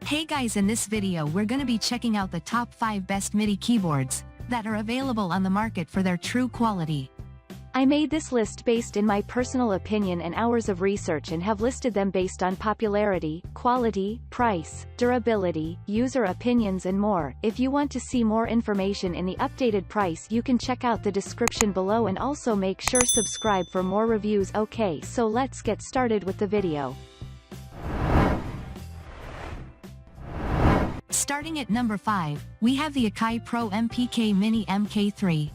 Hey guys, in this video we're gonna be checking out the top 5 best MIDI keyboards that are available on the market for their true quality. I made this list based in my personal opinion and hours of research and have listed them based on popularity, quality, price, durability, user opinions and more. If you want to see more information in the updated price, you can check out the description below and also make sure subscribe for more reviews. Okay, so let's get started with the video. Starting at number 5, we have the Akai Pro MPK Mini MK3.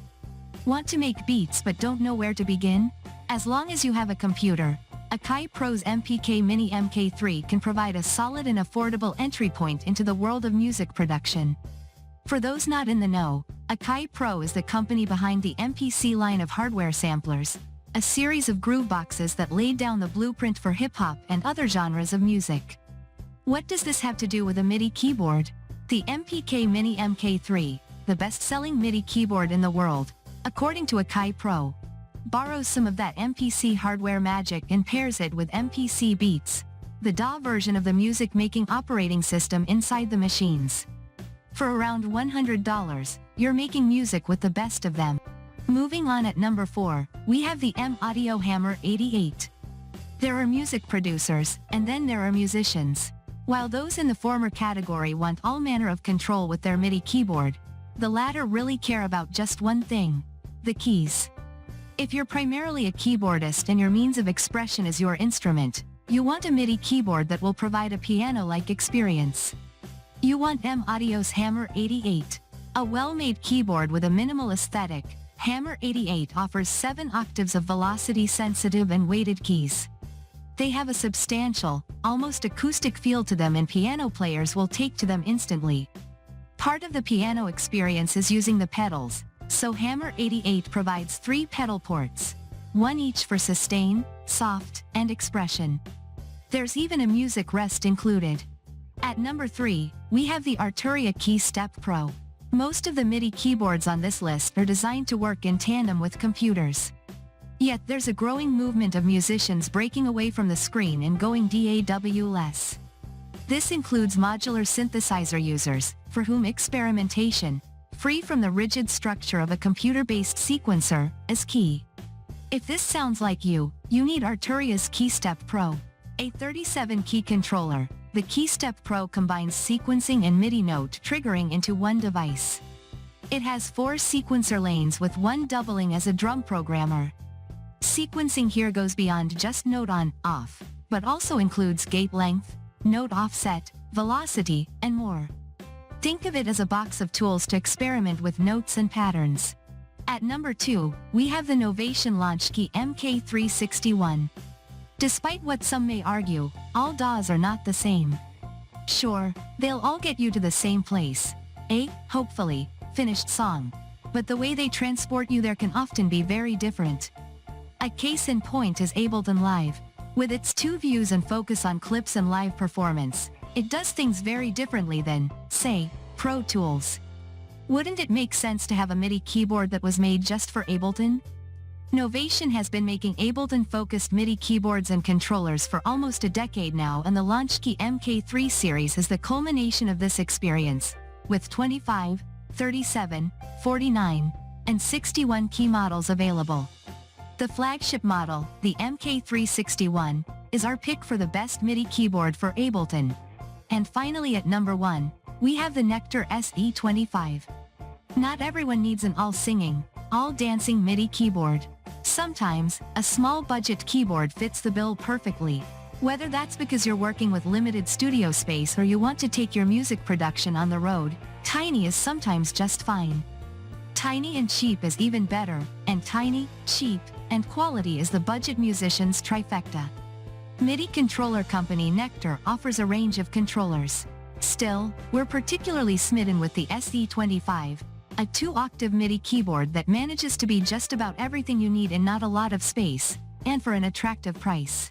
Want to make beats but don't know where to begin? As long as you have a computer, Akai Pro's MPK Mini MK3 can provide a solid and affordable entry point into the world of music production. For those not in the know, Akai Pro is the company behind the MPC line of hardware samplers, a series of groove boxes that laid down the blueprint for hip-hop and other genres of music. What does this have to do with a MIDI keyboard? The MPK Mini MK3, the best-selling MIDI keyboard in the world, according to Akai Pro, borrows some of that MPC hardware magic and pairs it with MPC Beats, the DAW version of the music-making operating system inside the machines. For around $100, you're making music with the best of them. Moving on, at number 4, we have the MAudio Hammer 88. There are music producers, and then there are musicians. While those in the former category want all manner of control with their MIDI keyboard, the latter really care about just one thing: the keys. If you're primarily a keyboardist and your means of expression is your instrument, you want a MIDI keyboard that will provide a piano-like experience. You want MAudio's Hammer 88. A well-made keyboard with a minimal aesthetic, Hammer 88 offers 7 octaves of velocity-sensitive and weighted keys. They have a substantial, almost acoustic feel to them, and piano players will take to them instantly. Part of the piano experience is using the pedals, so Hammer 88 provides 3 pedal ports, one each for sustain, soft, and expression. There's even a music rest included. At number 3, we have the Uia Keystep Pro. Most of the MIDI keyboards on this list are designed to work in tandem with computers. Yet there's a growing movement of musicians breaking away from the screen and going DAW-less. This includes modular synthesizer users, for whom experimentation, free from the rigid structure of a computer-based sequencer, is key. If this sounds like you, you need Uia's Keystep Pro. A 37-key controller, the Keystep Pro combines sequencing and MIDI note triggering into one device. It has 4 sequencer lanes with one doubling as a drum programmer. Sequencing here goes beyond just note on, off, but also includes gate length, note offset, velocity, and more. Think of it as a box of tools to experiment with notes and patterns. At number 2, we have the Novation Launchkey MK3 Despite what some may argue, all DAWs are not the same. Sure, they'll all get you to the same place, a, hopefully, finished song. But the way they transport you there can often be very different. A case in point is Ableton Live. With its 2 views and focus on clips and live performance, it does things very differently than, say, Pro Tools. Wouldn't it make sense to have a MIDI keyboard that was made just for Ableton? Novation has been making Ableton-focused MIDI keyboards and controllers for almost a decade now, and the Launchkey MK3 series is the culmination of this experience, with 25, 37, 49, and 61 key models available. The flagship model, the MK3 is our pick for the best MIDI keyboard for Ableton. And finally, at number 1, we have the Nectar SE25. Not everyone needs an all-singing, all-dancing MIDI keyboard. Sometimes, a small-budget keyboard fits the bill perfectly. Whether that's because you're working with limited studio space or you want to take your music production on the road, tiny is sometimes just fine. Tiny and cheap is even better, and tiny, cheap, and quality is the budget musician's trifecta. MIDI controller company Nectar offers a range of controllers. Still, we're particularly smitten with the SE25, a 2-octave MIDI keyboard that manages to be just about everything you need in not a lot of space, and for an attractive price.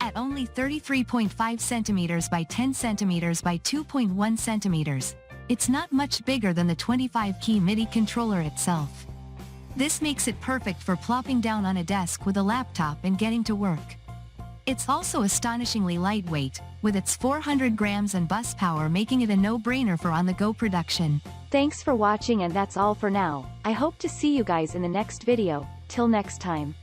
At only 33.5 cm by 10 cm by 2.1 cm, it's not much bigger than the 25-key MIDI controller itself. This makes it perfect for plopping down on a desk with a laptop and getting to work. It's also astonishingly lightweight, with its 400 grams and bus power making it a no-brainer for on-the-go production. Thanks for watching, and that's all for now. I hope to see you guys in the next video. Till next time.